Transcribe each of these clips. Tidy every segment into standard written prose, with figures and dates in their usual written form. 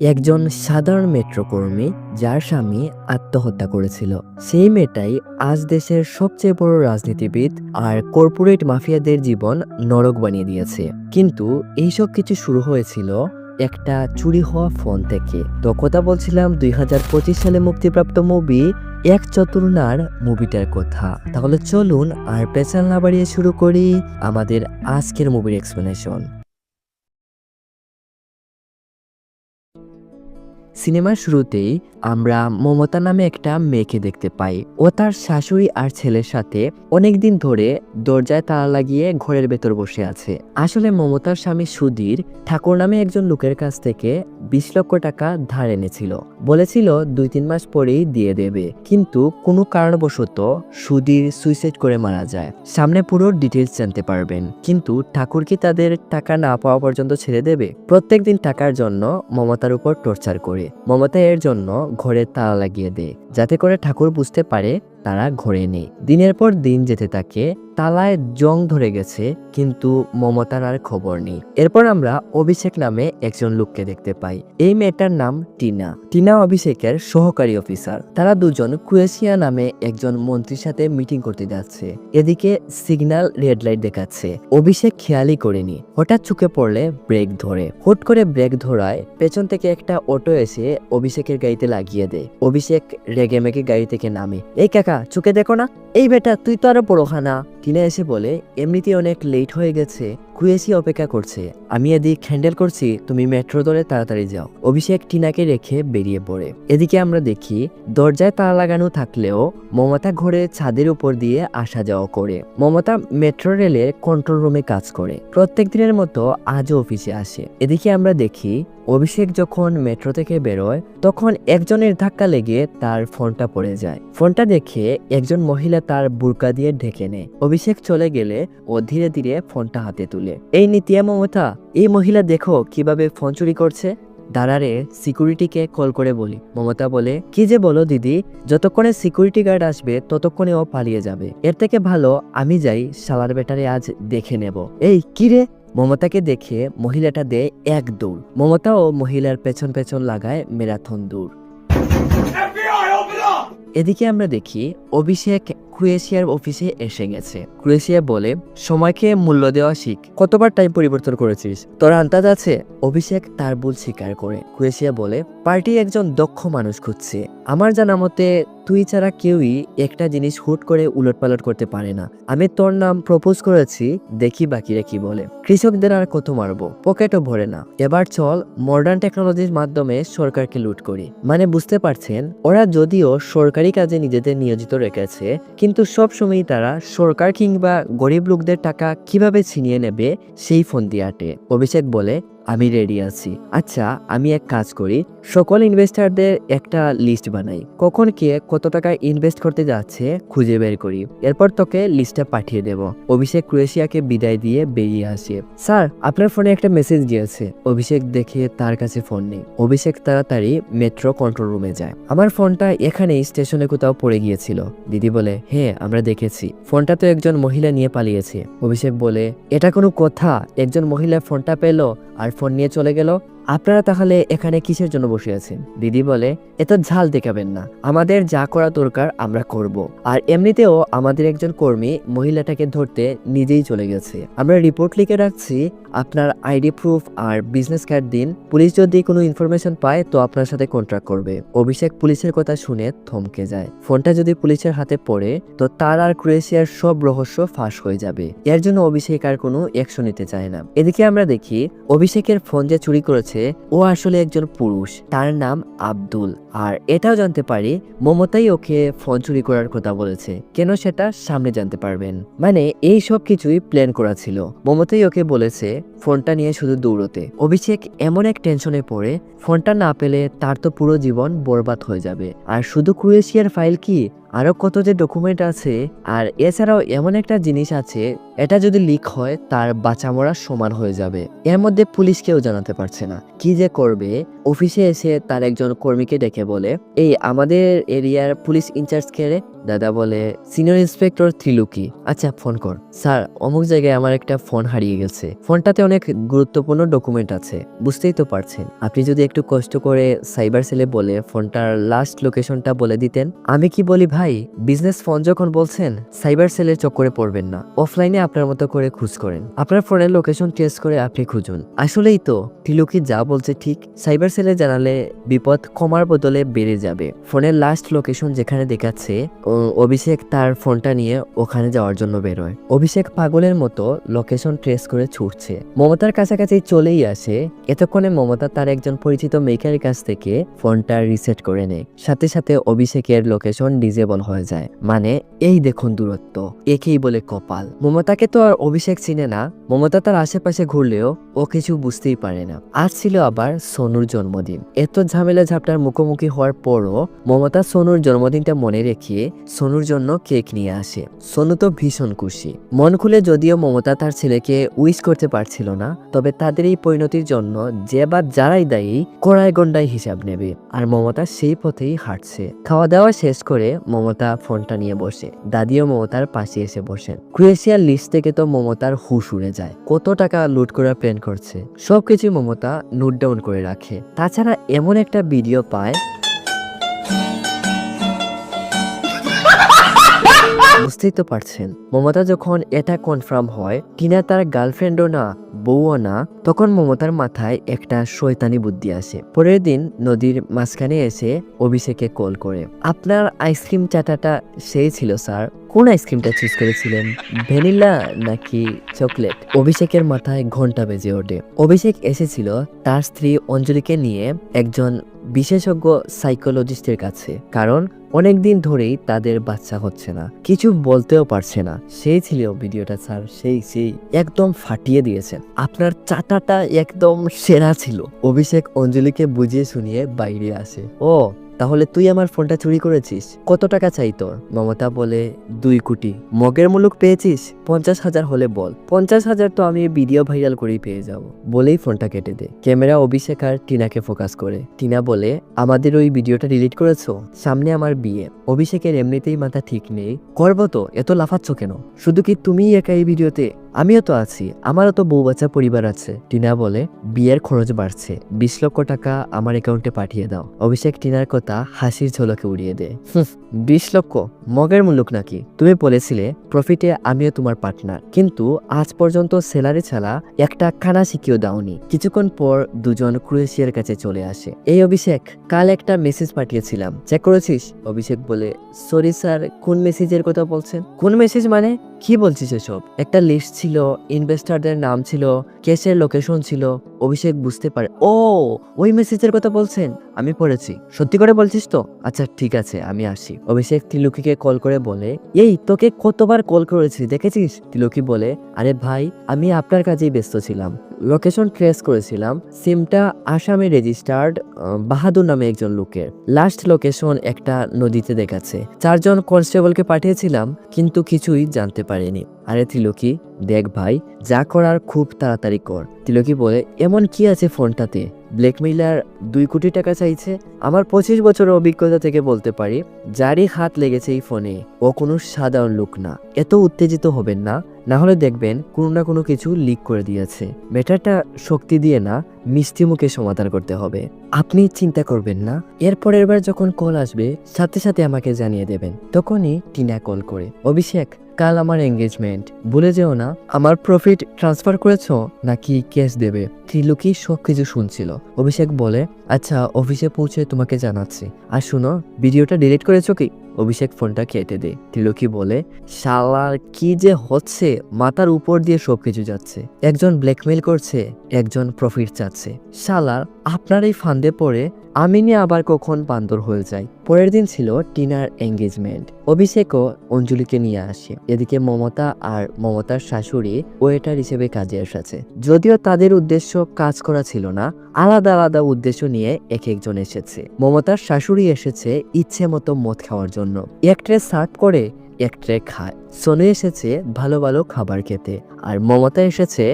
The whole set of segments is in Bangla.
একজন সাধারণ মেট্রো কর্মী যার স্বামী আত্মহত্যা করেছিল, সেই মেয়েটাই আজ দেশের সবচেয়ে বড় রাজনীতিবিদ আর কর্পোরেট মাফিয়াদের জীবন নরক বানিয়ে দিয়েছে। কিন্তু এইসব কিছু শুরু হয়েছিল একটা চুরি হওয়া ফোন থেকে। তো কথা বলছিলাম 2025 সালে মুক্তিপ্রাপ্ত মুভি এক চতুর্নার মুভিটার কথা। তাহলে চলুন আর পেছাল না বাড়িয়ে শুরু করি আমাদের আজকের মুভির এক্সপ্লেনেশন। সিনেমার শুরুতেই আমরা মমতা নামে একটা মেয়েকে দেখতে পাই। ও তার শাশুড়ি আর ছেলের সাথে অনেকদিন ধরে দরজায় তালা লাগিয়ে ঘরের ভেতর বসে আছে। আসলে মমতার স্বামী সুধীর ঠাকুর নামে একজন লোকের কাছ থেকে 20 লক্ষ টাকা ধার এনেছিল। বলেছিল 2-3 মাস পরেই দিয়ে দেবে, কিন্তু কোনো কারণবশত সুধীর সুইসাইড করে মারা যায়। সামনে পুরো ডিটেলস জানতে পারবেন। কিন্তু ঠাকুর কি তাদের টাকা না পাওয়া পর্যন্ত ছেড়ে দেবে? প্রত্যেকদিন টাকার জন্য মমতার উপর টর্চার করে। মমতা এর জন্য ঘরে তালা লাগিয়ে দেয়, যাতে করে ঠাকুর বুঝতে পারে তারা ঘরে নেই। দিনের পর দিন যেতে থাকে, তালায় জং ধরে গেছে, কিন্তু মমতার আর খবর নেই। এরপর আমরা অভিষেক নামে একজন লোককে দেখতে পাই। এই মেয়েটার নাম টিনা। টিনা অভিষেকের সহকারী অফিসার। তারা দুজন ক্রোয়েশিয়া নামে একজন মন্ত্রীর সাথে মিটিং করতে যাচ্ছে। এদিকে সিগন্যাল রেড লাইট দেখাচ্ছে। অভিষেক খেয়ালই করেনি, হঠাৎ চোখে পড়লে ব্রেক ধরে। হুট করে ব্রেক ধরায় পেছন থেকে একটা অটো এসে অভিষেকের গাড়িতে লাগিয়ে দেয়। অভিষেক রেগে মেগে গাড়ি থেকে নামে। এই কাকা, চোখে দেখো না, এই বেটা তুই তো আরো পড়োখানা। টিনা এসে বলে, এমনিতে অনেক লেট হয়ে গেছে, ক্রোয়েশিয়া অপেক্ষা করছে, আমি এদিক হ্যান্ডেল করছি, তুমি মেট্রো ধরে তাড়াতাড়ি যাও। অভিষেক টিনাকে রেখে বেরিয়ে পড়ে। এদিকে আমরা দেখি দরজায় তালা লাগানো থাকলেও মমতা ঘরের ছাদের উপর দিয়ে আসা যাওয়া করে। মমতা মেট্রো রেলের কন্ট্রোল রুমে কাজ করে। প্রত্যেক দিনের মতো আজও অফিসে আসে। এদিকে আমরা দেখি অভিষেক যখন মেট্রো থেকে বেরোয়, তখন একজনের ধাক্কা লেগে তার ফোনটা পড়ে যায়। ফোনটা দেখে একজন মহিলা তার বুরকা দিয়ে ঢেকে নেয়। অভিষেক চলে গেলে ও ধীরে ধীরে ফোনটা হাতে তুলে। এই নিতিয়া মমতা, এই মহিলা দেখো কিভাবে ফোন চুরি করছে, দাঁড়ারে সিকিউরিটিকে কল করে বলি। মমতা বলে, কি যে বলো দিদি, যতক্ষণে সিকিউরিটি গার্ড আসবে ততক্ষণে ও পালিয়ে যাবে, এর থেকে ভালো আমি যাই, শালার বেটারে আজ দেখে নেব। এই কি রে? মমতাকে দেখে মহিলাটা দেয় এক দৌড়। মমতা ও মহিলার পেছন পেছন লাগায় ম্যারাথন দৌড়। এদিকে আমরা দেখি অভিষেক ক্রোয়েশিয়ার অফিসে এসে গেছে। ক্রোয়েশিয়া বলে, সময়কে মূল্য দেওয়া শিখ, কতবার টাইম পরিবর্তন করেছিস, তোর আন্দাজ আছে? অভিষেক তার ভুল স্বীকার করে। ক্রোয়েশিয়া বলে, পার্টি একজন দক্ষ মানুষ খুঁজছে, আমার জানা মতে তুই ছাড়া কেউই একটা জিনিস হুট করে উলটপালট করতে পারে না। আমি তোর নাম প্রপোজ করেছি, দেখি বাকিরা কি বলে। কৃষকদের আর কত মারবো, পকেটও ভরে না, এবার চল মডার্ন টেকনোলজির মাধ্যমে সরকারকে লুট করি। মানে বুঝতে পারছেন, ওরা যদিও সরকারি কাজে নিজেদের নিয়োজিত রেখেছে, কিন্তু সবসময় তারা সরকার কিংবা গরিব লোকদের টাকা কিভাবে ছিনিয়ে নেবে সেই ফন্দি আটে। অভিষেক বলে, আমি রেডি আছি। আচ্ছা, আমি এক কাজ করি, সকল ইনভেস্টারদের একটা লিস্ট বানাই, কখন কে কত টাকা ইনভেস্ট করতে যাচ্ছে খুঁজে বের করি, এরপর তোকে লিস্টটা পাঠিয়ে দেব। অভিষেক ক্রোয়েশিয়াকে বিদায় দিয়ে বেরিয়ে আসে। স্যার, আপনার ফোনে একটা মেসেজ গিয়েছে। অভিষেক দেখে তার কাছে ফোন নেই। অভিষেক তাড়াতাড়ি মেট্রো কন্ট্রোল রুমে যায়। আমার ফোনটা এখানেই স্টেশনে কোথাও পড়ে গিয়েছিল। দিদি বলে, হ্যাঁ আমরা দেখেছি, ফোনটা তো একজন মহিলা নিয়ে পালিয়েছে। অভিষেক বলে, এটা কোনো কথা, একজন মহিলা ফোনটা পেল আর ফোন নিয়ে চলে গেল, আপনারা তাহলে এখানে কিসের জন্য বসে আছেন? দিদি বলে, এত ঝাল দেখাবেন না, আমাদের যা করা দরকার আমরা করব। আর এমনিতেও আমাদের একজন কর্মী মহিলাটাকে ধরতে নিজেই চলে গেছে, আমরা রিপোর্ট লিখে রাখছি, আপনার আইডি প্রুফ আর বিজনেস কার্ড দিন, পুলিশ যদি কোনো ইনফরমেশন পায় তো আপনার সাথে কন্ট্রাক্ট করবে। অভিষেক পুলিশের কথা শুনে থমকে যায়। ফোনটা যদি পুলিশের হাতে পড়ে তো তার আর ক্রোয়েশিয়ার সব রহস্য ফাঁস হয়ে যাবে। এর জন্য অভিষেক আর কোনো অ্যাকশন নিতে চায় না। এদিকে আমরা দেখি অভিষেকের ফোন যে চুরি করেছে ও আসলে একজন পুরুষ, তার নাম আব্দুল। আর এটাও জানতে পারি মমতাই ওকে ফোন চুরি করার কথা বলেছে। কেন সেটা সামনে জানতে পারবেন। মানে এই সব কিছুই প্ল্যান করা ছিল। মমতাই ওকে বলেছে ফোনটা নিয়ে শুধু দৌড়তে। অভিষেক এমন এক টেনশনে পড়ে, ফোনটা না পেলে তার তো পুরো জীবন বরবাদ হয়ে যাবে। আর শুধু ক্রোয়েশিয়ার ফাইল কি, আরো কত যে ডকুমেন্ট আছে। আর এছাড়াও এমন একটা জিনিস আছে এটা যদি লিক হয় তার বাঁচা মরা সমান হয়ে যাবে। এর মধ্যে পুলিশকেও জানাতে পারছে না, কি যে করবে। অফিসে এসে তার একজন কর্মীকে ডেকে বলে, এই আমাদের এরিয়ার পুলিশ ইনচার্জ কে রে? দাদা বলে, সিনিয়র ইন্সপেক্টর ত্রিলোকি। আচ্ছা ফোন কর। স্যার, অমুক জায়গায় আমার একটা ফোন হারিয়ে গেছে, ফোনটাতে অনেক গুরুত্বপূর্ণ ডকুমেন্ট আছে, বুঝতেই তো পারছেন। আপনি যদি একটু কষ্ট করে সাইবার সেলে বলে ফোনটার লাস্ট লোকেশনটা বলে দিতেন। আমি কি বলি ভাই, বিজনেস ফোন যখন বলছেন সাইবার সেলের চক্করে পড়বেন না, অফলাইনে আপনার মতো করে খুঁজ করেন, আপনার ফোনের লোকেশন ট্রেস করে আপনি খুঁজুন। আসলেই তো ত্রিলোকি যা বলছে ঠিক, সাইবার সেলে জানালে বিপদ কমার বদলে বেড়ে যাবে। ফোনের লাস্ট লোকেশন যেখানে দেখাচ্ছে, অভিষেক তার ফোনটা নিয়ে ওখানে যাওয়ার জন্য বেরোয়। অভিষেক পাগলের মতো লোকেশন ট্রেস করে ছুটছে, মমতার কাছাকাছি চলেই আসে। এতক্ষণে মমতা তার একজন পরিচিত মেকারের কাছ থেকে ফোনটা রিসেট করে নেয়। সাথে সাথে অভিষেকের লোকেশন ডিজেবল হয়ে যায়। মানে এই দেখুন দূরত্ব, একেই বলে কপাল। মমতাকে তো আর অভিষেক চিনে না, মমতা তার আশেপাশে ঘুরলেও ও কিছু বুঝতেই পারে না। আজ ছিল আবার সোনুর জন্মদিন। এত ঝামেলা ঝাপটার মুখোমুখি হওয়ার পরও মমতা সোনুর জন্মদিনটা মনে রেখে সোনুর জন্য কেক নিয়ে আসে। সোনু তো ভীষণ খুশি। মন খুলে যদিও মমতা তার ছেলেকে উইশ করতে পারছিল না, তবে তাদের এই পরিণতির জন্য যে বা যারাই দায়ী কড়াই গন্ডায় হিসাব নেবে। আর মমতা সেই পথেই হাঁটছে। খাওয়া দাওয়া শেষ করে মমতা ফোনটা নিয়ে বসে, দাদিও মমতার পাশে এসে বসেন। ক্রোয়েশিয়ার লিস্ট থেকে তো মমতার হুশ উড়ে যায়। কত টাকা লুট করার প্ল্যান করছে সবকিছু মমতা নোট ডাউন করে রাখে। তাছাড়া এমন একটা ভিডিও পায়, বুঝতেই তো পারছেন। মমতা যখন এটা কনফার্ম হয় টিনা তার গার্লফ্রেন্ডও না, বউও না, তখন মমতার মাথায় একটা শয়তানি বুদ্ধি আসে। পরের দিন নদীর মাঝখানে এসে অভিষেকে কল করে, আপনার আইসক্রিম চাটাটা সেই ছিল স্যার। কোন আইসক্রিমটা চুজ করেছিলেন, ভ্যানিলা নাকি চকলেট? অভিষেকের মাথায় ঘন্টা বেজে ওঠে। অভিষেক এসেছিল তার স্ত্রী অঞ্জলিকে নিয়ে একজন বিশেষজ্ঞ সাইকোলজিস্টের কাছে, কারণ অনেকদিন ধরেই তাদের বাচ্চা হচ্ছে না, কিছু বলতেও পারছে না। সেই ছিল ভিডিওটা স্যার, সেই একদম ফাটিয়ে দিয়েছেন, আপনার চাটাটা একদম সেরা ছিল। অভিষেক অঞ্জলিকে বুঝিয়ে শুনিয়ে বাইরে আসে। ও তাহলে তুই আমার ফোনটা চুরি করেছিস, কত টাকা চাই তোর? মমতা বলে 2 কোটি। মগের মুলুক পেয়েছিস, 50,000 হলে বল। 50,000 তো আমি ভিডিও ভাইরাল করেই পেয়ে যাব। বলেই ফোনটা কেটে দে। ক্যামেরা অভিষেক আর টিনাকে ফোকাস করে। টিনা বলে, আমাদের ওই ভিডিওটা ডিলিট করেছো, সামনে আমার বিয়ে। অভিষেকের এমনিতেই মাথা ঠিক নেই, করবো তো, এত লাফাচ্ছ কেন? শুধু কি তুমিই একা এই ভিডিওতে? আমিও তো আছি, আমারও তো বউ বাচ্চা পরিবার আছে। টিনা বলে, বিয়ের খরচ বাড়ছে, 20 লক্ষ টাকা আমার অ্যাকাউন্টে পাঠিয়ে দাও। অভিষেক টিনার কথা হাসির ঝলকে উড়িয়ে দেয়। 20 লক্ষ মগের মুলুক নাকি? তুমি বলেছিলে প্রফিটে আমিও তোমার পার্টনার, কিন্তু আজ পর্যন্ত স্যালারি ছাড়া একটা খানা শিখিয়েও দাওনি। কিছুক্ষণ পর দুজন ক্রোয়েশিয়ার কাছে চলে আসে। এই অভিষেক, কাল একটা মেসেজ পাঠিয়েছিলাম, চেক করেছিস? অভিষেক বলে, সরি স্যার, কোন মেসেজের কথা বলছেন? কোন মেসেজ মানে কি বলছিস এসব? একটা লিস্ট ছিল, ইনভেস্টরদের নাম ছিল, ক্যাশের লোকেশন ছিল। অভিষেক বুঝতে পারে, ও ওই মেসেজের কথা বলছেন, আমি পড়েছি। সত্যি করে বলছিস তো? আচ্ছা ঠিক আছে, আমি আসি। অভিষেক তিলুকিকে কল করে বলে, এই তোকে কতবার কল করেছি দেখেছিস? তিলুকি বলে, আরে ভাই আমি আপনার কাজেই ব্যস্ত ছিলাম, লোকেশন ট্রেস করেছিলাম। সিমটা আসামে রেজিস্টার্ড বাহাদুর নামে একজন লোকের। লাস্ট লোকেশন একটা নদীতে দেখাচ্ছে। 4 জন কনস্টেবলকে পাঠিয়েছিলাম, কিন্তু কিছুই জানতে পারেনি। আরে তিলকি, দেখ ভাই, যা করার খুব তাড়াতাড়ি কর। তিলকি বলে, এমন কি আছে ফোনটাতে? ব্ল্যাকমেইলার 2 কোটি টাকা চাইছে। আমার 25 বছরের অভিজ্ঞতা থেকে বলতে পারি, যারই হাত লেগেছে এই ফোনে, ও কোনো সাধারণ লোক না। এত উত্তেজিত হবেন না, না হলে দেখবেন কোনো না কোনো কিছু লিক করে দিয়েছে। ম্যাটারটা শক্তি দিয়ে না, মিষ্টি মুখে সমাধান করতে হবে। আপনি চিন্তা করবেন না, এরপরের বার যখন কল আসবে সাথে সাথে আমাকে জানিয়ে দেবেন। তখনই টিনা কল করে, অভিষেক কাল আমার এঙ্গেজমেন্ট, ভুলে যেও না। আমার প্রফিট ট্রান্সফার করেছো নাকি ক্যাশ দেবে? ত্রিলোকি সবকিছু শুনছিল। অভিষেক বলে, আচ্ছা অফিসে পৌঁছে তোমাকে জানাচ্ছি। আর শুনো, ভিডিওটা ডিলিট করেছো কি? অভিষেক ফোনটা কেটে দেয়। তিলকি বলে, শালার কি যে হচ্ছে, মাথার উপর দিয়ে সবকিছু যাচ্ছে। একজন ব্ল্যাকমেইল করছে, একজন প্রফিট চাচ্ছে। শালার আপনার এই ফান্দে পড়ে আমি নিয়ে আবার কখন বান্দর হয়ে যায়। পরের দিন ছিল টিনার এঙ্গেজমেন্ট। অভিষেকও অঞ্জলিকে নিয়ে আসে। এদিকে মমতা আর মমতার শাশুড়ি ওয়েটার হিসেবে কাজে এসেছে। যদিও তাদের উদ্দেশ্য কাজ করা ছিল না, আলাদা আলাদা উদ্দেশ্য নিয়ে এক একজন এসেছে। মমতার শাশুড়ি এসেছে ইচ্ছে মতো মদ খাওয়ার জন্য। এক ট্রে সার্ভ করে এক ট্রে খায়। সোনু এসেছে ভালো ভালো খাবার খেতে, আর মমতা এসেছে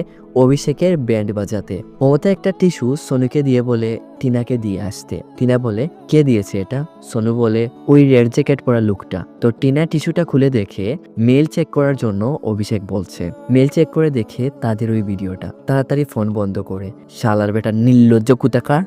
অভিষেকের ব্যান্ড বাজাতে। মমতা একটা টিস্যু সোনুকে দিয়ে বলে টিনাকে দিয়ে আসতে। টিনা বলে কে দিয়েছে এটা? সোনু বলে ওই রেড জ্যাকেট পরা লোকটা। তো টিনা টিস্যুটা খুলে দেখে মেল চেক করার জন্য অভিষেক বলছে। মেল চেক করে দেখে তাদের ওই ভিডিওটা। তাড়াতাড়ি ফোন বন্ধ করে শালার বেটা নির্লজ্জ কুতাকার।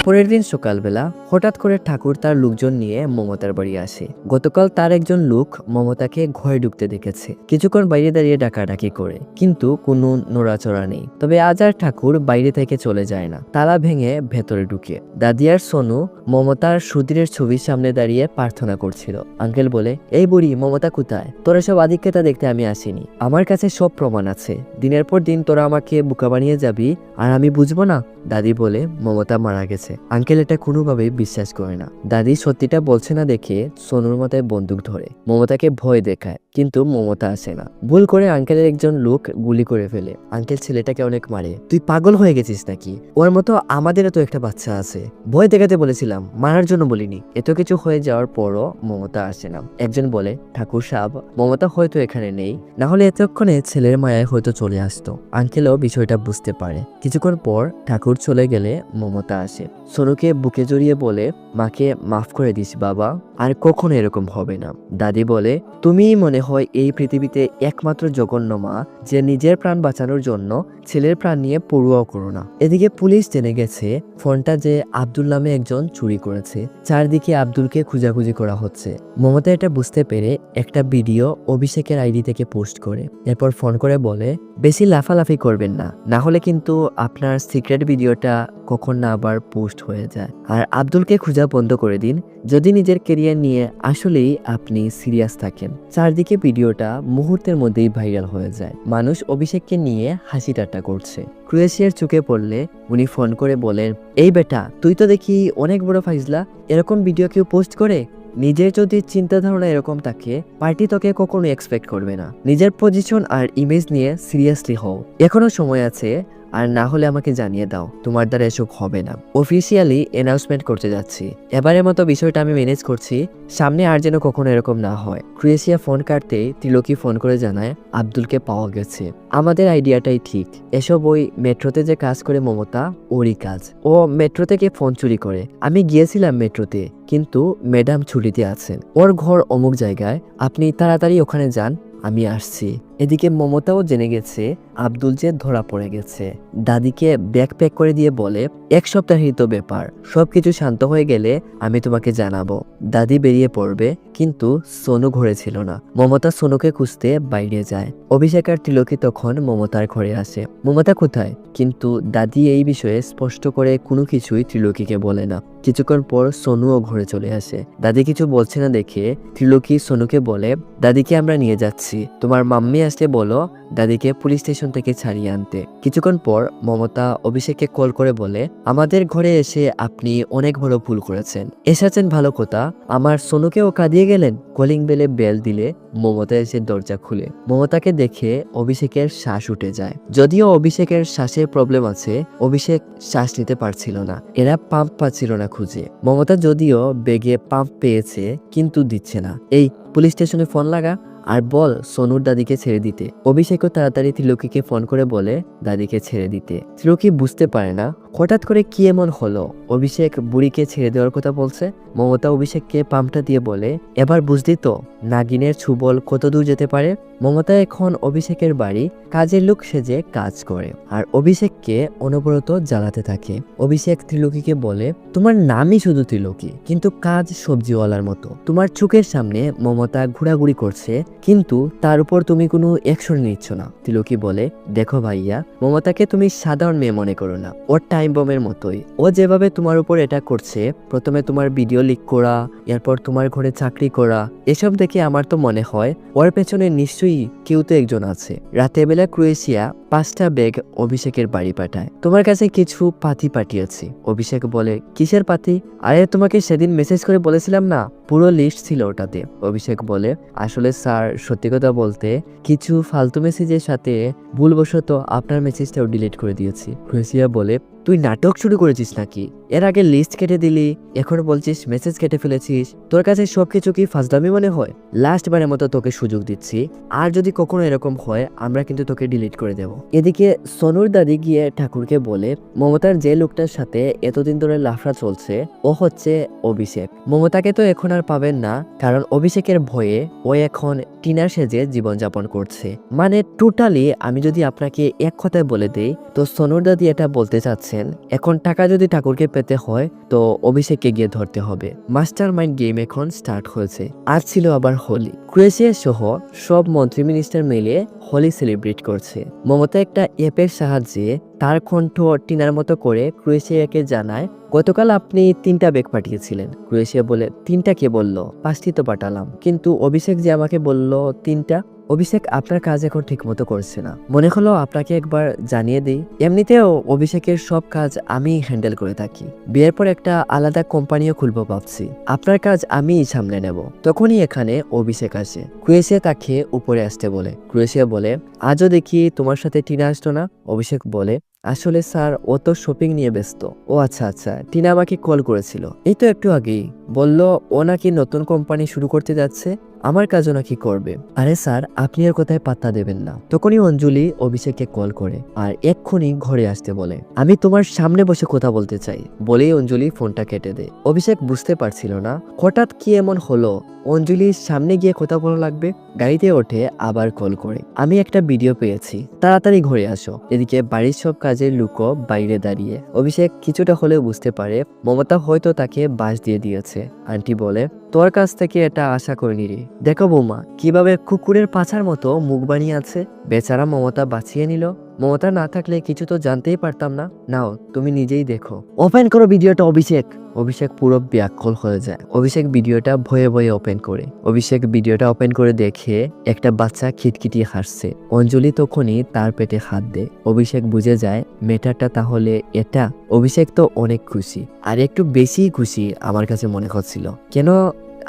পরের দিন সকালবেলা হঠাৎ করে ঠাকুর তার লোকজন নিয়ে মমতার বাড়ি আসে। গতকাল তার একজন লোক মমতাকে ঘরে ঢুকতে দেখেছে। কিছুক্ষণ বাইরে দাঁড়িয়ে ডাকাডাকি করে, কিন্তু কোনো নড়াচড়া নেই। তবে আজ আর ঠাকুর বাইরে থেকে চলে যায় না, তালা ভেঙে ভেতরে ঢুকে। দাদি আর সোনু মমতার সুধীরের ছবির সামনে দাঁড়িয়ে প্রার্থনা করছিল। আঙ্কেল বলে, এই বুড়ি মমতা কোথায়? তোরা সব আধিক্যতা দেখতে আমি আসিনি, আমার কাছে সব প্রমাণ আছে। দিনের পর দিন তোরা আমাকে বোকা বানিয়ে যাবি আর আমি বুঝবো না? দাদি বলে, মমতা মারা গেছে। আঙ্কেল এটা কোনোভাবেই বিশ্বাস করে না। দাদি সত্যিটা বলছে না দেখে সোনুর মাথায় বন্দুক ধরে মমতাকে ভয় দেখায়, কিন্তু মমতা আসে না। ভুল করে আঙ্কেলের একজন লোক গুলি করে ফেলে। আঙ্কেল ছেলেটাকে অনেক মারে। তুই পাগল হয়ে গেছিস নাকি? ওর মতো আমাদেরও তো একটা বাচ্চা আছে। ভয় দেখাতে বলেছিলাম, মারার জন্য বলিনি। এত কিছু হয়ে যাওয়ার পরও মমতা আসে না। একজন বলে, ঠাকুর সাহেব মমতা হয়তো এখানে নেই, না হলে এতক্ষণে ছেলের মায়ায় হয়তো চলে আসতো। আঙ্কেলও বিষয়টা বুঝতে পারে। কিছুক্ষণ পর ঠাকুর চলে গেলে মমতা আসে। সোনুকে বুকে জড়িয়ে বলে, মাকে মাফ করে দিস বাবা, আর কখনো এরকম হবে না। দাদি বলে, তুমিই মনে হয় এই পৃথিবীতে একমাত্র জঘন্য মা যে নিজের প্রাণ বাঁচানোর জন্য ছেলের প্রাণ নিয়ে পড়ুয়াও করো না। এদিকে পুলিশ জেনে গেছে ফোনটা যে আব্দুল নামে একজন চুরি করেছে। চারদিকে আব্দুলকে খোঁজাখুঁজি করা হচ্ছে। মমতা এটা বুঝতে পেরে একটা ভিডিও অভিষেকের আইডি থেকে পোস্ট করে, এরপর ফোন করে বলে, বেশি লাফালাফি করবেন না, না হলে কিন্তু আপনার সিক্রেট ভিডিওটা কখন না আবার পোস্ট হয়ে যায়। আর আব্দুলকে খোঁজা বন্ধ করে দিন যদি নিজের কেরিয়ার নিয়ে আসলেই আপনি সিরিয়াস থাকেন। চারদিকে ভিডিওটা মুহূর্তের মধ্যেই ভাইরাল হয়ে যায়। মানুষ অভিষেককে নিয়ে হাসি ঠাট্টা করছে। ক্রোয়েশিয়ার চোখে পড়লে উনি ফোন করে বলেন, এই বেটা তুই তো দেখি অনেক বড় ফাইজলা, এরকম ভিডিও কেউ পোস্ট করে? নিজের যদি চিন্তা ধারণা এরকম থাকে, পার্টি তোকে কখনো এক্সপেক্ট করবে না। নিজের পজিশন আর ইমেজ নিয়ে সিরিয়াসলি হও, এখনো সময় আছে। আর না হলে আমাকে জানিয়ে দাও, তোমার দ্বারা এসব হবে না। অফিসিয়ালি অ্যানাউন্সমেন্ট করতে যাচ্ছি। এবারের মতো বিষয়টা আমি ম্যানেজ করছি, সামনে আর যেন কখনো এরকম না হয়। ক্রোয়েশিয়া ফোন কাটতেই ত্রিলোকি ফোন করে জানায় আব্দুলকে পাওয়া গেছে। আমাদের আইডিয়াটাই ঠিক। এসব ওই মেট্রোতে যে কাজ করে মমতা, ওরই কাজ। ও মেট্রো থেকে ফোন চুরি করে। আমি গিয়েছিলাম মেট্রোতে, কিন্তু ম্যাডাম ছুটিতে আছেন। ওর ঘর অমুক জায়গায়, আপনি তাড়াতাড়ি ওখানে যান, আমি আসছি। এদিকে মমতাও জেনে গেছে আব্দুল যে ধরা পড়ে গেছে। দাদিকে ব্যাগ প্যাক করে দিয়ে বলে, এক সপ্তাহের তো ব্যাপার, সবকিছু শান্ত হয়ে গেলে আমি তোমাকে জানাবো। দাদি বেরিয়ে পড়বে, কিন্তু সোনু ঘরে ছিল না। মমতা সোনুকে খুঁজতে বাইরে যায়। অভিষেক আর তিলকি তখন মমতার ঘরে আসে। মমতা কোথায়? কিন্তু দাদি এই বিষয়ে স্পষ্ট করে কোনো কিছুই ত্রিলোকিকে বলে না। কিছুক্ষণ পর সোনুও ঘরে চলে আসে। দাদি কিছু বলছে না দেখে ত্রিলোকি সোনুকে বলে, দাদিকে আমরা নিয়ে যাচ্ছি, তোমার মাম্মি আসলে বলো দাদিকে পুলিশ স্টেশন থেকে ছাড়িয়ে আনতে। কিছুক্ষণ পর মমতা অভিষেককে কল করে বলে, আমাদের ঘরে এসে আপনি অনেক বড় ভুল করেছেন। এসেছেন ভালো কথা, আমার সোনুকেও কাঁদিয়ে গেলেন। কলিং বেলে বেল দিলে মমতা এসে দরজা খুলে। মমতাকে দেখে অভিষেকের শ্বাস উঠে যায়। যদিও অভিষেকের শ্বাসের প্রবলেম আছে, অভিষেক শ্বাস নিতে পারছিল না। এরা পাম্প পাচ্ছিল না খুঁজে। মমতা যদিও বেগে পাম্প পেয়েছে, কিন্তু দিচ্ছে না। এই পুলিশ স্টেশনে ফোন লাগা আর বল সোনুর দাদিকে ছেড়ে দিতে। অভিষেকও তাড়াতাড়ি ত্রিলোকিকে ফোন করে বলে দাদিকে ছেড়ে দিতে। ত্রিলোকি বুঝতে পারে না হঠাৎ করে কি এমন হলো। অভিষেক বুড়িকে ছেড়ে দেওয়ার কথা বলছে। মমতা অভিষেককে পাম্পটা দিয়ে বলে, এবার বুঝলি তো নাগিনের ছুবল কত দূর যেতে পারে। মমতা এখন অভিষেকের বাড়ি কাজের লোক সেজে কাজ করে, আর অভিষেককে অনবরত জ্বালাতে থাকে। অভিষেক ত্রিলোকিকে বলে, তোমার নামই শুধু ত্রিলোকি, কিন্তু কাজ সবজিওয়ালার মতো। তোমার চোখের সামনে মমতা ঘোরাঘুরি করছে, কিন্তু তার উপর তুমি কোনো অ্যাকশন নিচ্ছ না। ত্রিলোকি বলে, দেখো ভাইয়া, মমতাকে তুমি সাধারণ মেয়ে মনে করো না, ওর টাইম বমের মতোই। ও যেভাবে তোমার উপর এটা করছে, প্রথমে তোমার ভিডিও লিক করা, এরপর তোমার ঘরে চাকরি করা, এসব দেখে আমার তো মনে হয় ওর পেছনে নিশ্চয়ই কেউ তো একজন আছে। রাতের বেলা ক্রোয়েশিয়া 5টা ব্যাগ অভিষেকের বাড়ি পাঠায়। তোমার কাছে কিছু পাতি পাঠিয়েছি। অভিষেক বলে, কিসের পাতি? আরে তোমাকে সেদিন মেসেজ করে বলেছিলাম না, পুরো লিস্ট ছিল ওটাতে। অভিষেক বলে, আসলে স্যার সত্যি কথা বলতে কিছু ফালতু মেসেজের সাথে ভুলবশত আপনার মেসেজটাও ডিলিট করে দিয়েছি। ক্রোয়েশিয়া বলে, তুই নাটক শুরু করেছিস নাকি? এর আগে লিস্ট কেটে দিলি, এখন বলছিস মেসেজ কেটে ফেলেছিস। তোর কাছে সবকিছু কি ফাজলামি মনে হয়? লাস্ট বারের মতো তোকে সুযোগ দিচ্ছি, আর যদি কখনো এরকম হয় আমরা কিন্তু তোকে ডিলিট করে দেব। এদিকে সোনুর দাদি গিয়ে ঠাকুরকে বলে মমতার যে লোকটার সাথে এতদিন ধরে লাফড়া চলছে ও হচ্ছে অভিষেক। মমতাকে তো এখন আর পাবেন না, কারণ অভিষেকের ভয়ে ও এখন টিনার সেজে জীবনযাপন করছে। মানে টোটালি আমি যদি আপনাকে এক কথায় বলে দেই, তো সোনুর দাদি এটা বলতে চাচ্ছেন এখন টাকা যদি ঠাকুরকে পেতে হয় তো অভিষেককে গিয়ে ধরতে হবে। মাস্টার মাইন্ড গেম এখন স্টার্ট হয়েছে। আর ছিল আবার হোলি। ক্রোয়েশিয়া সহ সব মন্ত্রী মিনিস্টার মিলে হোলি সেলিব্রেট করছে। মমতা একটা অ্যাপের সাহায্যে তার কণ্ঠ টিনার মতো করে ক্রোয়েশিয়াকে জানায়, গতকাল আপনি 3টা ব্যাগ পাঠিয়েছিলেন। ক্রোয়েশিয়া বলে 3টা কে বলল? 5টি তো পাঠালাম, কিন্তু অভিষেক যে আমাকে বলল 3টা। অভিষেক আপনার কাজ এখন ঠিক মতো করছে না, মনে হলো আপনাকে একবার জানিয়ে দিই। এমনিতেও অভিষেকের সব কাজ আমি হ্যান্ডেল করে থাকি, বিয়ের পর একটা আলাদা কোম্পানিও খুলবো ভাবছি, আপনার কাজ আমিই সামলে নেব। তখনই এখানে অভিষেক আসে। ক্রোয়েশিয়া তাকে উপরে আসতে বলে। ক্রোয়েশিয়া বলে আজও দেখি তোমার সাথে টিনা আসতো না। অভিষেক বলে আসলে স্যার ও তো শপিং নিয়ে ব্যস্ত। ও আচ্ছা আচ্ছা, টিনা আমাকে কল করেছিল এই তো একটু আগেই, বলল ও নাকি নতুন কোম্পানি শুরু করতে যাচ্ছে, আমার কাজও নাকি করবে। আরে স্যার আপনি এর কথায় পাত্তা দেবেন না। তখনই অঞ্জলি অভিষেককে কল করে আর এক্ষুনি ঘরে আসতে বলে। আমি তোমার সামনে বসে কথা বলতে চাই বলেই অঞ্জলি ফোনটা কেটে দেয়। অভিষেক বুঝতে পারছিল না হঠাৎ কি এমন হলো অঞ্জলির সামনে গিয়ে কথা বলা লাগবে। গাড়িতে ওঠে আবার কল করে, আমি একটা ভিডিও পেয়েছি, তাড়াতাড়ি ঘরে আসো। এদিকে বাড়ির সব কাজের লোকও বাইরে দাঁড়িয়ে। অভিষেক কিছুটা হলেও বুঝতে পারে মমতা হয়তো তাকে বাস দিয়ে দিয়েছে। আন্টি বলে তোর কাছ থেকে এটা আশা করিনি রে। দেখো বৌমা কিভাবে কুকুরের পাছার মতো মুখ বানিয়ে আছে। বেচারা মমতা বাঁচিয়ে নিল। মমতা না থাকলে কিছু তো জানতেই পারতাম না। নাও তুমি নিজেই দেখো। ওপেন করো ভিডিওটা অভিষেক। অভিষেক পুরো ব্যাকুল হয়ে যায়। অভিষেক ভিডিওটা ভয়ে ভয়ে ওপেন করে। অভিষেক ভিডিওটা ওপেন করে দেখে একটা বাচ্চা খিটখিটিয়ে হাসছে। অঞ্জলি তখনই তার পেটে হাত দেয়। অভিষেক বুঝে যায় মেটারটা তাহলে এটা। অভিষেক তো অনেক খুশি, আর একটু বেশি খুশি আমার কাছে মনে হচ্ছিল। কেন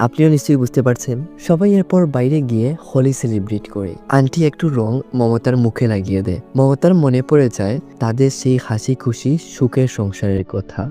আপনিও নিশ্চয়ই বুঝতে পারছেন। সবাই এরপর বাইরে গিয়ে হোলি সেলিব্রেট করে। আন্টি একটু রং মমতার মুখে লাগিয়ে দেয়। মমতার মনে পড়ে যায় তাদের সেই হাসি খুশি সুখের সংসারের কথা।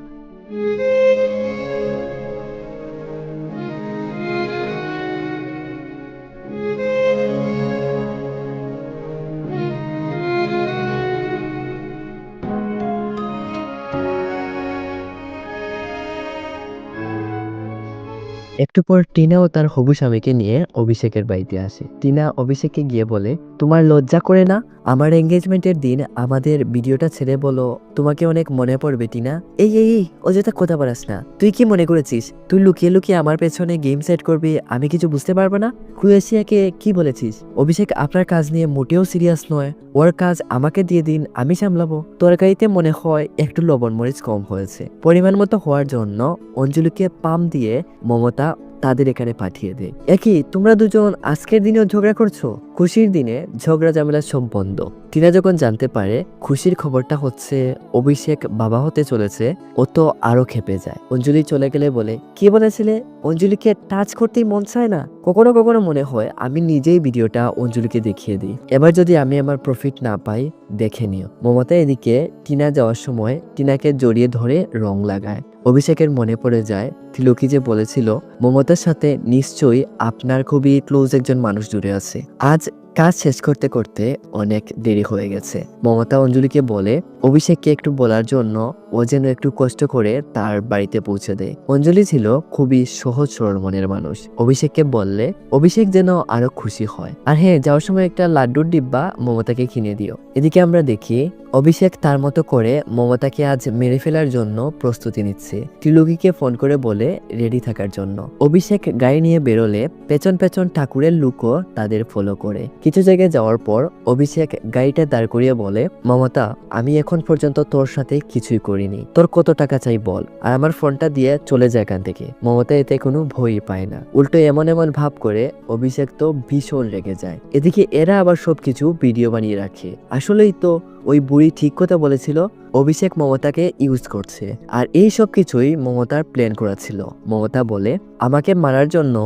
একটু পর টিনা ও তার হবু স্বামীকে নিয়ে অভিষেকের বাড়িতে আসে। টিনা অভিষেককে গিয়ে বলে তোমার লজ্জা করে না? আমার এঙ্গেজমেন্টের দিন আমাদের ভিডিওটা ছেড়ে বলো তোমাকে অনেক মনে পড়বে টিনা। এই অযথা কথা বলাস না। তুই কি মনে করেছিস তুই লুকিয়ে লুকিয়ে আমার পেছনে গেম সেট করবি আমি কিছু বুঝতে পারবো না? ক্রোয়েশিয়াকে কি বলেছিস? অভিষেক আপনার কাজ নিয়ে মোটেও সিরিয়াস নয়, ওর কাজ আমাকে দিয়ে দিন আমি সামলাবো। তরকারিতে মনে হয় একটু লবণ মরিচ কম হয়েছে। পরিমাণ মতো হওয়ার জন্য অঞ্জলিকে পাম দিয়ে মমতা তাদের এখানে পাঠিয়ে দেয়। একই তোমরা দুজন আজকের দিনেও ঝগড়া করছো? খুশির দিনে ঝগড়া ঝামেলা সব বন্ধ। টিনা যখন জানতে পারে খুশির খবরটা হচ্ছে অভিষেক বাবা হতে চলেছে, ও তো আরো খেপে যায়। অঞ্জলি চলে গেলে বলে কি বলেছিলে? অঞ্জলিকে টাচ করতেই মন চায় না। কখনো কখনো মনে হয় আমি নিজেই ভিডিওটা অঞ্জলিকে দেখিয়ে দিই, এবার যদি আমি আমার প্রফিট না পাই দেখে নিও। মমতা এদিকে টিনা যাওয়ার সময় টিনাকে জড়িয়ে ধরে রং লাগায়। অভিষেকের মনে পড়ে যায় তিলকি যে বলেছিল মমতার সাথে নিশ্চয়ই আপনার খুবই ক্লোজ একজন মানুষ জুড়ে আছে। আজ কাজ শেষ করতে করতে অনেক দেরি হয়ে গেছে। মমতা অঞ্জলিকে বলে অভিষেককে একটু বলার জন্য ও যেন একটু কষ্ট করে তার বাড়িতে পৌঁছে দেয়। অঞ্জলি ছিল খুবই সহজ সরল মনের মানুষ। অভিষেককে বললে অভিষেক যেন আরো খুশি হয়। আর হ্যাঁ, যাওয়ার সময় একটা লাড্ডুর ডিব্বা মমতাকে কিনে দিও। এদিকে আমরা দেখি অভিষেক তার মতো করে মমতাকে আজ মেরে ফেলার জন্য প্রস্তুতি নিচ্ছে। তিলকিকে ফোন করে বলে রেডি থাকার জন্য। অভিষেক গাড়ি নিয়ে বেরোলে পেছন পেছন ঠাকুরের লুকও তাদের ফলো করে। কিছু জায়গায় যাওয়ার পর অভিষেক গাড়িটা দাঁড় করিয়ে বলে মমতা আমি এখন পর্যন্ত তোর সাথে কিছুই করিনি, তোর কত টাকা চাই বল, আর আমার ফোনটা দিয়ে চলে যায় এখান থেকে। মমতা এতে কোনো ভয়ই পায় না, উল্টো এমন এমন ভাব করে অভিষেক তো ভীষণ রেগে যায়। এদিকে এরা আবার সবকিছু ভিডিও বানিয়ে রাখে। আসলেই তো ওই বুড়ি ঠিক কথা বলেছিল, অভিষেক মমতাকে ইউজ করছে। আর এই সব কিছুই মমতার প্ল্যান করা ছিল। মমতা বলে, আমাকে মারার জন্য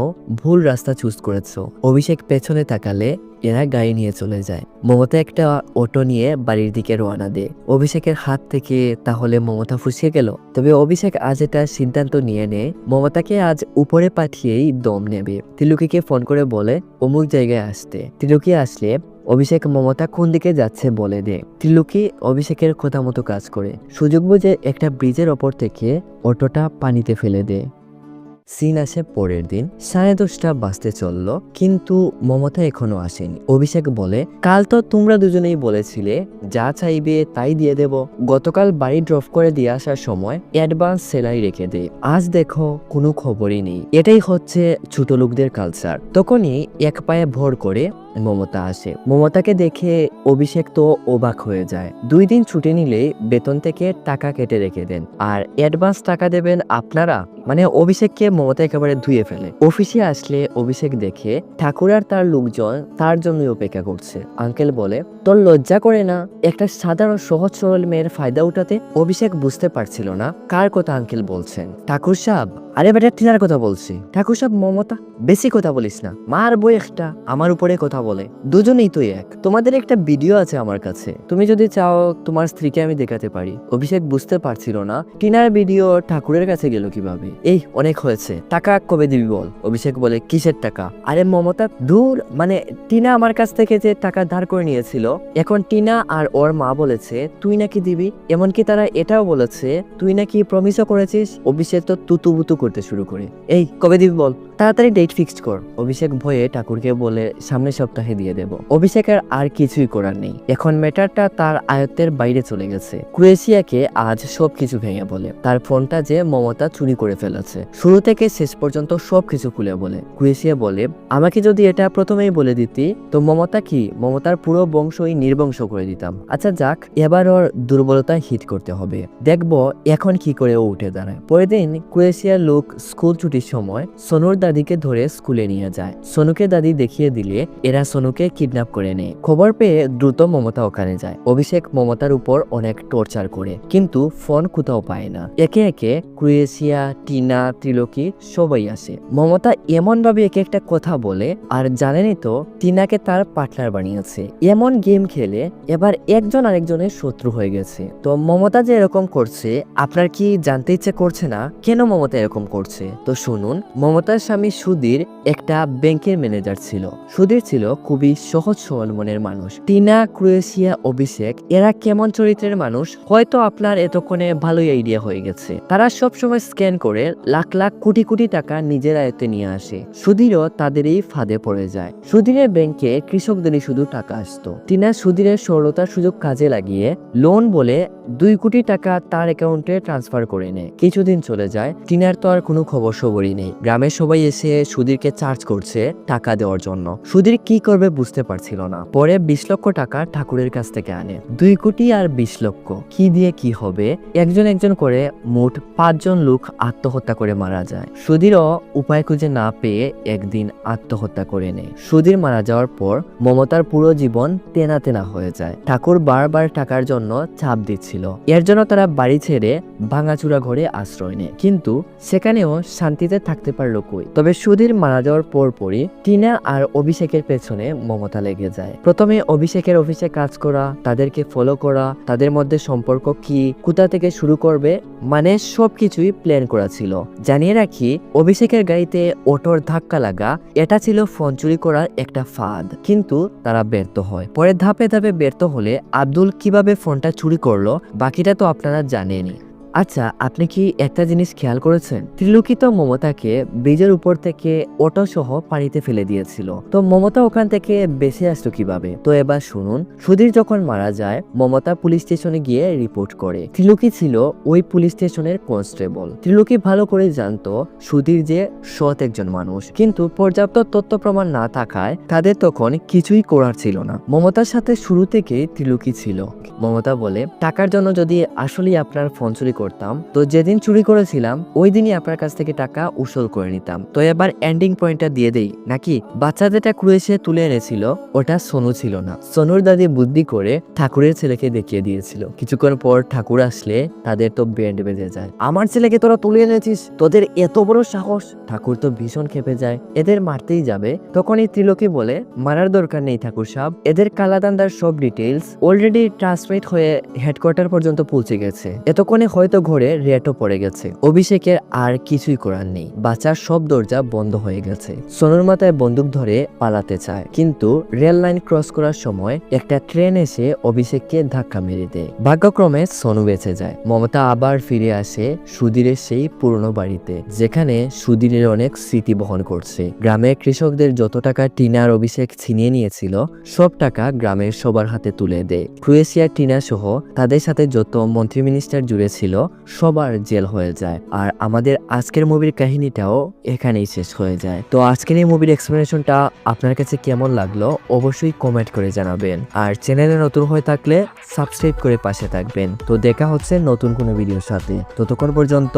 ভুল রাস্তা চুজ করেছো। অভিষেক পেছনে তাকালে এরা গাড়ি নিয়ে চলে যায়। মমতা একটা অটো নিয়ে বাড়ির দিকে রওনা দেয়। অভিষেকের হাত থেকে তাহলে মমতা ফুসিয়ে গেল। তবে অভিষেক আজ এটা সিদ্ধান্ত নিয়ে নেয় মমতাকে আজ উপরে পাঠিয়েই দম নেবে। তিলুকিকে ফোন করে বলে অমুক জায়গায় আসতে। তিলুকি আসলে অভিষেক মমতা কোন দিকে যাচ্ছে বলে দেয়। তিলুকি অভিষেকের কথা মতো কাজ করে সুযোগ বুঝে একটা ব্রিজের ওপর থেকে অটোটা পানিতে ফেলে দেয়। সিন আসে পরের দিন। 10:30 বাজতে চললো, কিন্তু মমতা এখনো আসেনি। অভিষেক বলে, কাল তো তোমরা দুজনেই বলেছিলে যা চাইবে তাই দিয়ে দেব। গতকাল বাড়ি ড্রপ করে দিয়ে আসার সময় অ্যাডভান্স স্যালারি রেখে দে, আজ দেখো কোনো খবরই নেই। এটাই হচ্ছে ছোট লোকদের কালচার। তখনই এক পায়ে ভর করে মমতা আসে। মমতাকে দেখে অভিষেক তো অবাক হয়ে যায়। 2 দিন ছুটি নিলে বেতন থেকে টাকা কেটে রেখে দেন, আর অ্যাডভান্স টাকা দেবেন আপনারা? মানে অভিষেককে মমতা একেবারে ধুয়ে ফেলে। অফিসে আসলে অভিষেক দেখে ঠাকুর আর তার লোকজন তার জন্যই অপেক্ষা করছে। আঙ্কেল বলে, তোর লজ্জা করে না একটা সাধারণ সহজ সরল মেয়ের ফায়দা উঠাতে? অভিষেক বুঝতে পারছিল না কার কথা আঙ্কেল বলছেন। ঠাকুর সাহেব, আরে বেটা টিনার কথা বলছি। ঠাকুর সাহেব, মমতা বেশি কথা বলিস না, মার বই একটা আমার উপরে কথা বলে। দুজনেই তো এক। তোমাদের একটা ভিডিও আছে আমার কাছে, তুমি যদি চাও তোমার স্ত্রীকে আমি দেখাতে পারি। অভিষেক বুঝতে পারছিল না টিনার ভিডিও ঠাকুরের কাছে গেল কিভাবে। এই অনেক হয়েছে, টাকা কবে দিবি বল। অভিষেক বলে, কিসের টাকা? আরে মমতা, দূর, মানে টিনা আমার কাছ থেকে যে টাকা ধার করে নিয়েছিল, এখন টিনা আর ওর মা বলেছে তুই নাকি দিবি। এমনকি তারা এটাও বলেছে তুই নাকি প্রমিসও করেছিস। অভিষেক তো তুতুবুতু করতে শুরু করে, এই কবে দিবি বল, তাড়াতাড়ি ডেট ফিক্সড কর। অভিষেক ভয়ে ঠাকুরকে বলে সামনের সপ্তাহে দিয়ে দেব। অভিষেকের আর কিছুই করার নেই, এখন ম্যাটারটা তার আয়ত্তের বাইরে চলে গেছে। ক্রোয়েশিয়াকে আজ সবকিছু ভেঙে বলে তার ফোনটা যে মমতা চুরি করে ফেলেছে। শুরু থেকে শেষ পর্যন্ত সবকিছু খুলে বলে। ক্রোয়েশিয়া বলে, আমাকে যদি এটা প্রথমেই বলে দিতি তো মমতা কি, মমতার পুরো বংশই নির্বংশ করে দিতাম। আচ্ছা যাক, এবার ওর দুর্বলতা হিট করতে হবে, দেখবো এখন কি করে ও উঠে দাঁড়ায়। পরের দিন ক্রোয়েশিয়ার লোক স্কুল ছুটির সময় সোনুর দাদিকে ধরে স্কুলে নিয়ে যায়। সোনুকে দাদি দেখিয়ে দিলে এরা সোনুকে কিডন্যাপ করে নেয়। খবর পেয়ে দ্রুত মমতা ওখানে যায়। অভিষেক মমতার উপর অনেক টর্চার করে, কিন্তু ফোন কোথাও পায় না। একে একে ক্রোয়েশিয়া, টিনা, ত্রিলোকি সবাই আসে। মমতা এমন ভাবে এক একটা কথা বলে, আর জানেনই তো টিনাকে তার পার্টনার বানিয়েছে। এমন গেম খেলে এবার একজন আরেকজনের শত্রু হয়ে গেছে। তো মমতা যে এরকম করছে আপনার কি জানতে ইচ্ছে করছে না কেন মমতা এরকম করছে? তো শুনুন, মমতার স্বামী সুধীর একটা ব্যাংকের ম্যানেজার ছিল। সুধীর ছিল খুবই সহজ সরল মনের মানুষ। টিনা, ক্রোয়েশিয়া, অভিষেক এরা কেমন চরিত্রের মানুষ হয়তো আপনার এতক্ষণে ভালোই আইডিয়া হয়ে গেছে। তারা সবসময় স্ক্যান করে লাখ লাখ কোটি কোটি টাকা নিজের আয়ত্তে নিয়ে আসে। সুধীরও তাদের এই ফাঁদে পড়ে যায়। সুধীরের ব্যাংকে কৃষকদেরই শুধু টাকা আসতো। টিনা সুধীরের সরলতার সুযোগ কাজে লাগিয়ে লোন বলে 2 কোটি টাকা তার অ্যাকাউন্টে ট্রান্সফার করে নেয়। কিছুদিন চলে যায়, টিনার তো আর কোনো খবর সবরই নেই। গ্রামের সবাই এসে সুধীরকে চার্জ করছে টাকা দেওয়ার জন্য। সুধীর কি করবে বুঝতে পারছিল না। পরে 20 লক্ষ টাকা ঠাকুরের কাছ থেকে আনে। 2 কোটি আর 20 লক্ষ কি দিয়ে কি হবে? একজন একজন করে মোট 5 জন লোক আত্মহত্যা করে মারা যায়। সুধীরও উপায় খুঁজে না পেয়ে একদিন আত্মহত্যা করে নেয়। সুধীর মারা যাওয়ার পর মমতার পুরো জীবন তেনা তেনা হয়ে যায়। ঠাকুর বারবার টাকার জন্য চাপ দিচ্ছিল। এর জন্য তারা বাড়ি ছেড়ে ভাঙাচুরা ঘরে আশ্রয় নেয়, কিন্তু সেখানেও শান্তিতে থাকতে পারলো কই। তবে সুধীর মারা যাওয়ার পরপরই টিনা আর অভিষেকের পেছনে মমতা লেগে যায়। প্রথমে অভিষেকের অফিসে কাজ করা, তাদেরকে ফলো করা, তাদের মধ্যে সম্পর্ক কি, কোথা থেকে শুরু করবে, মানে সবকিছুই প্ল্যান করা ছিল। জানিয়ে রাখি, অভিষেকের গাড়িতে অটোর ধাক্কা লাগা এটা ছিল ফোন চুরি করার একটা ফাঁদ, কিন্তু তারা ব্যর্থ হয়। পরে ধাপে ধাপে ব্যর্থ হলে আব্দুল কিভাবে ফোনটা চুরি করলো বাকিটা তো আপনারা জানেনই। আচ্ছা, আপনি কি একটা জিনিস খেয়াল করেছেন? ত্রিলোকি তো মমতাকে ব্রিজের উপর থেকে অটো সহ পানিতে ফেলে দিয়েছিল, তো মমতা ওখান থেকে বেঁচে আসলো কিভাবে? তো এবার শুনুন, সুধীর যখন মারা যায় মমতা পুলিশ স্টেশনে গিয়ে রিপোর্ট করে। ত্রিলোকি ছিল ওই পুলিশ স্টেশনের কনস্টেবল। ত্রিলোকি ভালো করে জানতো সুধীর যে সৎ একজন মানুষ, কিন্তু পর্যাপ্ত তথ্য প্রমাণ না থাকায় তাদের তখন কিছুই করার ছিল না। মমতার সাথে শুরু থেকেই ত্রিলোকি ছিল। মমতা বলে, টাকার জন্য যদি আসলেই আপনার ফোন চুরি করতাম, তো যেদিন চুরি করেছিলাম ওই দিনই আপনার কাছ থেকে টাকা উসুল করে নিতাম। তো এবার এন্ডিং পয়েন্টটা দিয়ে দেই নাকি? বাচ্চা যেটা ক্রুয়েশে তুলে এনেছিল ওটা সোনু ছিল না। সোনুর দাদি বুদ্ধি করে ঠাকুরের ছেলেকে দেখিয়ে দিয়েছিল। কিছুক্ষণ পর ঠাকুর আসলে তাদের তো ব্যান্ড বেজে যায়। আমার ছেলেকে তোরা তুলে এনেছিস, তোদের এত বড় সাহস! ঠাকুর তো ভীষণ খেপে যায়, এদের মারতেই যাবে। তখন এই ত্রিলোকি বলে, মারার দরকার নেই ঠাকুর সাহেব, এদের কালাদান্দার সব ডিটেইলস অলরেডি ট্রান্সমিট হয়ে হেডকোয়ার্টার পর্যন্ত পৌঁছে গেছে। এতক্ষণে হয়তো ঘরে রেটও পড়ে গেছে। অভিষেকের আর কিছুই করার নেই, বাচ্চার সব দরজা বন্ধ হয়ে গেছে। সোনুর মাথায় বন্দুক ধরে পালাতে চায়, কিন্তু রেল লাইন ক্রস করার সময় একটা ট্রেন এসে অভিষেককে ধাক্কা মেরে দেয়। ভাগ্যক্রমে সোনু বেঁচে যায়। মমতা আবার ফিরে আসে সুধীরের সেই পুরনো বাড়িতে, যেখানে সুধীরের অনেক স্মৃতি বহন করছে। গ্রামের কৃষকদের যত টাকা টিনা আর অভিষেক ছিনিয়ে নিয়েছিল সব টাকা গ্রামের সবার হাতে তুলে দেয়। ক্রোয়েশিয়ার টিনা সহ তাদের সাথে যত মন্ত্রী মিনিস্টার জুড়ে ছিল সবার জেল হয়ে যায়। আর আমাদের আজকের মুভির কাহিনীটাও এখানেই শেষ হয়ে যায়। তো আজকের এই মুভির এক্সপ্লেনেশনটা আপনার কাছে কেমন লাগলো অবশ্যই কমেন্ট করে জানাবেন। আর চ্যানেলে নতুন হয়ে থাকলে সাবস্ক্রাইব করে পাশে থাকবেন। তো দেখা হচ্ছে নতুন কোনো ভিডিওর সাথে। ততক্ষণ পর্যন্ত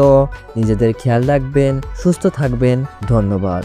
নিজেদের খেয়াল রাখবেন, সুস্থ থাকবেন। ধন্যবাদ।